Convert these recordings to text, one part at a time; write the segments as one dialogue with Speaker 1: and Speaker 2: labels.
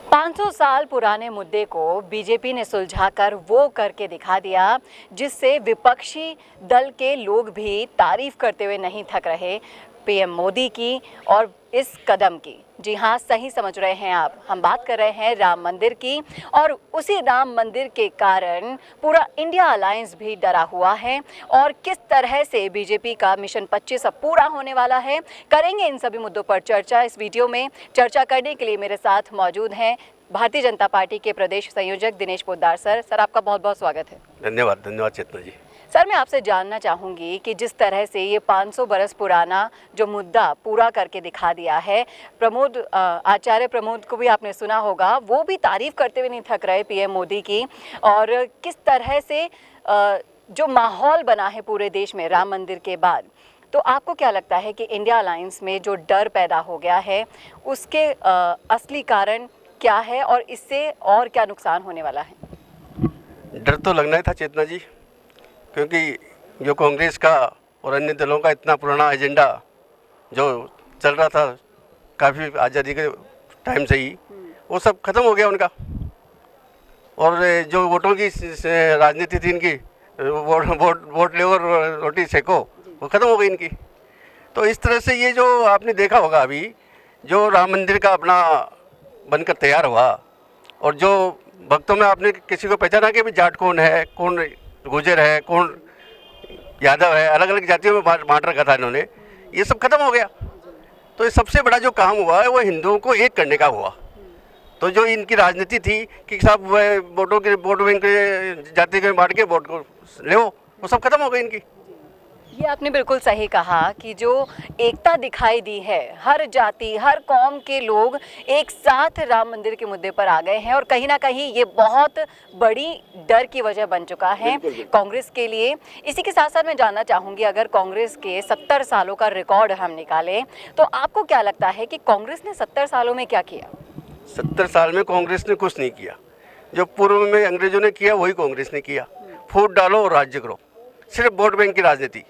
Speaker 1: 500 साल पुराने मुद्दे को बीजेपी ने सुलझाकर वो करके दिखा दिया जिससे विपक्षी दल के लोग भी तारीफ करते हुए नहीं थक रहे पीएम मोदी की और इस कदम की। जी हाँ, सही समझ रहे हैं आप, हम बात कर रहे हैं राम मंदिर की। और उसी राम मंदिर के कारण पूरा इंडिया अलायंस भी डरा हुआ है और किस तरह से बीजेपी का मिशन 25 अब पूरा होने वाला है। करेंगे इन सभी मुद्दों पर चर्चा। इस वीडियो में चर्चा करने के लिए मेरे साथ मौजूद हैं भारतीय जनता पार्टी के प्रदेश संयोजक दिनेश पोद्दार सर। सर, आपका बहुत बहुत स्वागत है।
Speaker 2: धन्यवाद चेतना जी।
Speaker 1: सर, मैं आपसे जानना चाहूँगी कि जिस तरह से ये 500 बरस पुराना जो मुद्दा पूरा करके दिखा दिया है, आचार्य प्रमोद को भी आपने सुना होगा, वो भी तारीफ करते हुए नहीं थक रहे पीएम मोदी की। और किस तरह से जो माहौल बना है पूरे देश में राम मंदिर के बाद, तो आपको क्या लगता है कि इंडिया अलायंस में जो डर पैदा हो गया है उसके असली कारण क्या है और इससे और क्या नुकसान होने वाला है?
Speaker 2: डर तो लगना ही था चेतना जी, क्योंकि जो कांग्रेस का और अन्य दलों का इतना पुराना एजेंडा जो चल रहा था काफ़ी आज़ादी के टाइम से ही, वो सब खत्म हो गया उनका। और जो वोटों की राजनीति थी इनकी, वोट ले और रोटी सेको, वो ख़त्म हो गई इनकी। तो इस तरह से ये जो आपने देखा होगा अभी जो राम मंदिर का अपना बनकर तैयार हुआ, और जो भक्तों में आपने किसी को पहचाना कि भी जाट कौन है, कौन गुर्जर है, कौन यादव है, अलग अलग जातियों में बांट रखा था इन्होंने, ये सब खत्म हो गया। तो ये सबसे बड़ा जो काम हुआ है वो हिंदुओं को एक करने का हुआ। तो जो इनकी राजनीति थी कि सब वोट बैंक के जाति के बांट के वोट को ले, वो सब खत्म हो गई इनकी।
Speaker 1: ये आपने बिल्कुल सही कहा कि जो एकता दिखाई दी है, हर जाति हर कौम के लोग एक साथ राम मंदिर के मुद्दे पर आ गए हैं और कहीं ना कहीं ये बहुत बड़ी डर की वजह बन चुका है कांग्रेस के लिए। इसी के साथ साथ मैं जानना चाहूँगी, अगर कांग्रेस के 70 सालों का रिकॉर्ड हम निकालें तो आपको क्या लगता है कि कांग्रेस ने 70 सालों में क्या किया?
Speaker 2: 70 साल में कांग्रेस ने कुछ नहीं किया। जो पूर्व में अंग्रेजों ने किया वही कांग्रेस ने किया। फूट डालो और राज्य करो, सिर्फ वोट बैंक की राजनीति,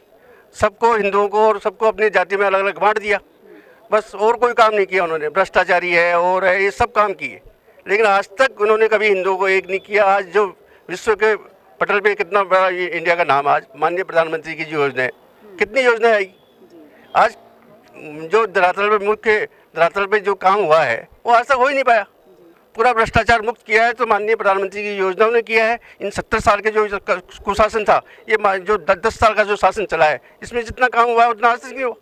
Speaker 2: सबको हिंदुओं को और सबको अपनी जाति में अलग अलग बांट दिया, बस। और कोई काम नहीं किया उन्होंने। भ्रष्टाचारी है और है, ये सब काम किए, लेकिन आज तक उन्होंने कभी हिंदुओं को एक नहीं किया। आज जो विश्व के पटल पे कितना बड़ा ये इंडिया का नाम, आज माननीय प्रधानमंत्री की जो योजना है, कितनी योजना आई। आज जो धरातल पे, मुख्य धरातल पे जो काम हुआ है वो आज तक हो ही नहीं पाया। पूरा भ्रष्टाचार मुक्त किया है तो माननीय प्रधानमंत्री की योजनाओं ने किया है। इन 70 साल के जो कुशासन था, ये जो 10 साल का जो शासन चला है, इसमें जितना काम हुआ है उतना आज तक नहीं हुआ।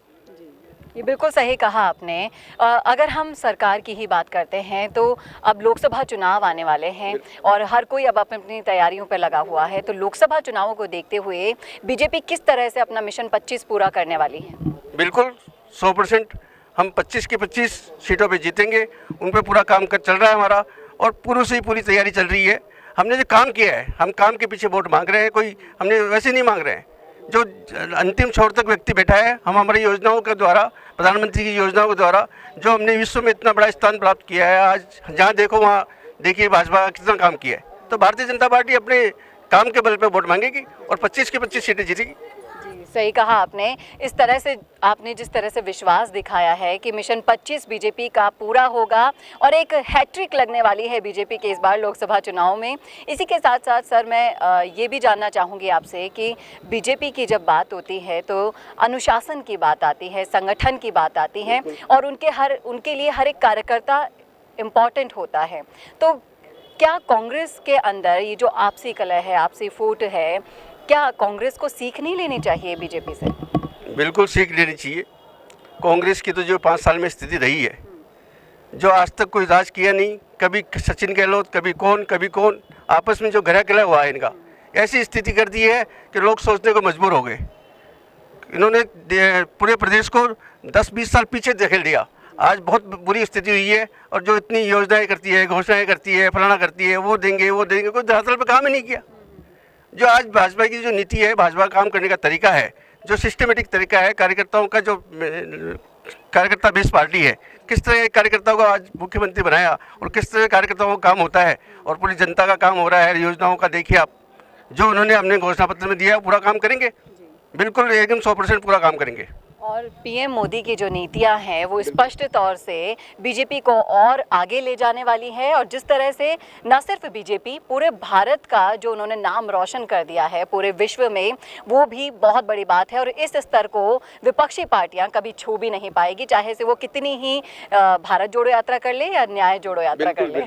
Speaker 1: ये बिल्कुल सही कहा आपने। अगर हम सरकार की ही बात करते हैं तो अब लोकसभा चुनाव आने वाले हैं और हर कोई अब अपनी तैयारियों पर लगा हुआ है। तो लोकसभा चुनावों को देखते हुए बीजेपी किस तरह से अपना मिशन 25 पूरा करने वाली है?
Speaker 2: बिल्कुल 100% हम 25 की 25 सीटों पे जीतेंगे। उन पे पूरा काम कर चल रहा है हमारा, और पूर्व से ही पूरी तैयारी चल रही है। हमने जो काम किया है, हम काम के पीछे वोट मांग रहे हैं, कोई हमने वैसे नहीं मांग रहे हैं। जो अंतिम छोर तक व्यक्ति बैठा है, हम हमारी योजनाओं के द्वारा, प्रधानमंत्री की योजनाओं के द्वारा जो हमने विश्व में इतना बड़ा स्थान प्राप्त किया है, आज जहाँ देखो वहाँ देखिए भाजपा कितना काम किया है। तो भारतीय जनता पार्टी अपने काम के बल पर वोट मांगेगी और 25 की 25 सीटें जीतेगी।
Speaker 1: सही कहा आपने। इस तरह से आपने जिस तरह से विश्वास दिखाया है कि मिशन 25 बीजेपी का पूरा होगा और एक हैट्रिक लगने वाली है बीजेपी के इस बार लोकसभा चुनाव में। इसी के साथ साथ सर, मैं ये भी जानना चाहूँगी आपसे कि बीजेपी की जब बात होती है तो अनुशासन की बात आती है, संगठन की बात आती है, और उनके लिए हर एक कार्यकर्ता इम्पॉर्टेंट होता है। तो क्या कांग्रेस के अंदर ये जो आपसी कलह है, आपसी फूट है, क्या कांग्रेस को सीख नहीं लेनी चाहिए बीजेपी से?
Speaker 2: बिल्कुल सीख लेनी चाहिए। कांग्रेस की तो जो 5 साल में स्थिति रही है, जो आज तक कोई राज किया नहीं, कभी सचिन गहलोत, कभी कौन, आपस में जो घरा कला हुआ है इनका, ऐसी स्थिति कर दी है कि लोग सोचने को मजबूर हो गए। इन्होंने पूरे प्रदेश को 10-20 साल पीछे धकेल दिया। आज बहुत बुरी स्थिति हुई है, और जो इतनी योजनाएं करती है, घोषणाएं करती है, फलाना करती है, वो देंगे, कोई धरातल पर काम ही नहीं किया। जो आज भाजपा की जो नीति है, भाजपा काम करने का तरीका है, जो सिस्टमेटिक तरीका है, कार्यकर्ताओं का जो कार्यकर्ता बेस पार्टी है, किस तरह कार्यकर्ताओं को आज मुख्यमंत्री बनाया और किस तरह कार्यकर्ताओं का काम होता है और पूरी जनता का काम हो रहा है। योजनाओं का देखिए आप, जो उन्होंने अपने घोषणा पत्र में दिया है पूरा काम करेंगे। बिल्कुल एकदम 100% पूरा काम करेंगे।
Speaker 1: और पीएम मोदी की जो नीतियां हैं वो स्पष्ट तौर से बीजेपी को और आगे ले जाने वाली है, और जिस तरह से न सिर्फ बीजेपी, पूरे भारत का जो उन्होंने नाम रोशन कर दिया है पूरे विश्व में, वो भी बहुत बड़ी बात है। और इस स्तर को विपक्षी पार्टियां कभी छू भी नहीं पाएगी, चाहे से वो कितनी ही भारत जोड़ो यात्रा कर ले या न्याय जोड़ो यात्रा कर ले।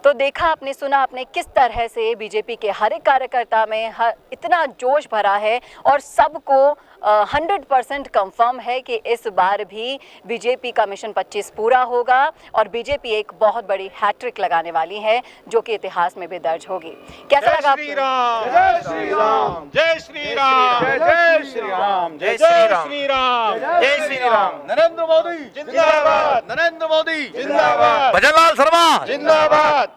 Speaker 1: तो देखा आपने, सुना आपने किस तरह से बीजेपी के हर एक कार्यकर्ता में इतना जोश भरा है, और सबको 100% कंफर्म है कि इस बार भी बीजेपी का मिशन 25 पूरा होगा और बीजेपी एक बहुत बड़ी हैट्रिक लगाने वाली है, जो कि इतिहास में भी दर्ज होगी। कैसा लगा आपको?
Speaker 3: जय श्री राम, जय श्री राम, जय श्री राम, जय श्री राम, जय श्री राम, जय श्री राम। नरेंद्र मोदी जिंदाबाद, नरेंद्र मोदी जिंदाबाद,
Speaker 2: भजनलाल शर्मा
Speaker 3: जिंदाबाद।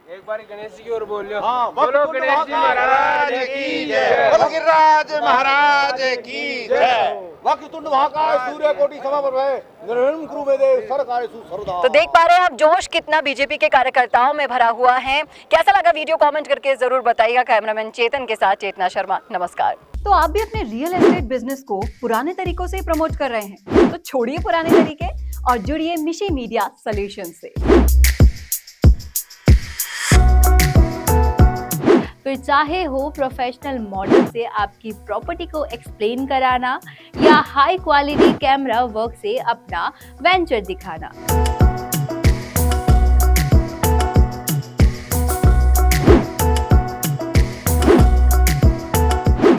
Speaker 4: एक बार गणेश जी की ओर बोलियो।
Speaker 3: हाँ,
Speaker 4: बोलो गणेश जी महाराज की जय।
Speaker 3: बोलो गिरिराज महाराज की जय। वक्रतुंड महाकाय सूर्यकोटि समप्रभ निर्विघ्नं कुरु मे देव सर्वकार्येषु सर्वदा।
Speaker 1: तो देख पा रहे हैं आप जोश कितना बीजेपी के कार्यकर्ताओं में भरा हुआ है। कैसा लगा वीडियो कमेंट करके जरूर बताइएगा। कैमरामैन चेतन के साथ चेतना शर्मा, नमस्कार। तो आप भी अपने रियल एस्टेट बिजनेस को पुराने तरीकों से प्रमोट कर रहे हैं, तो छोड़िए पुराने तरीके और जुड़िए मिशी मीडिया सॉल्यूशन से।
Speaker 5: फिर चाहे हो प्रोफेशनल मॉडल से आपकी प्रॉपर्टी को एक्सप्लेन कराना या हाई क्वालिटी कैमरा वर्क से अपना वेंचर दिखाना,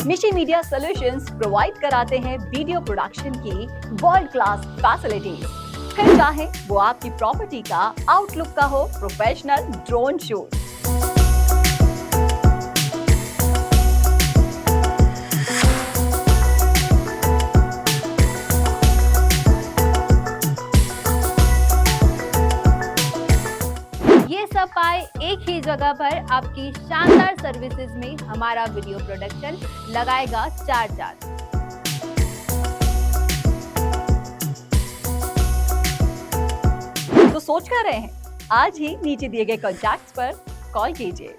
Speaker 1: मिशी मीडिया सॉल्यूशंस प्रोवाइड कराते हैं वीडियो प्रोडक्शन की वर्ल्ड क्लास फैसिलिटीज। फिर चाहे वो आपकी प्रॉपर्टी का आउटलुक का हो प्रोफेशनल ड्रोन शूट,
Speaker 5: ये सब पाए एक ही जगह पर आपकी शानदार सर्विसेज में हमारा वीडियो प्रोडक्शन लगाएगा 4 चांद।
Speaker 1: तो सोच कर रहे हैं, आज ही नीचे दिए गए कॉन्टैक्ट्स पर कॉल कीजिए।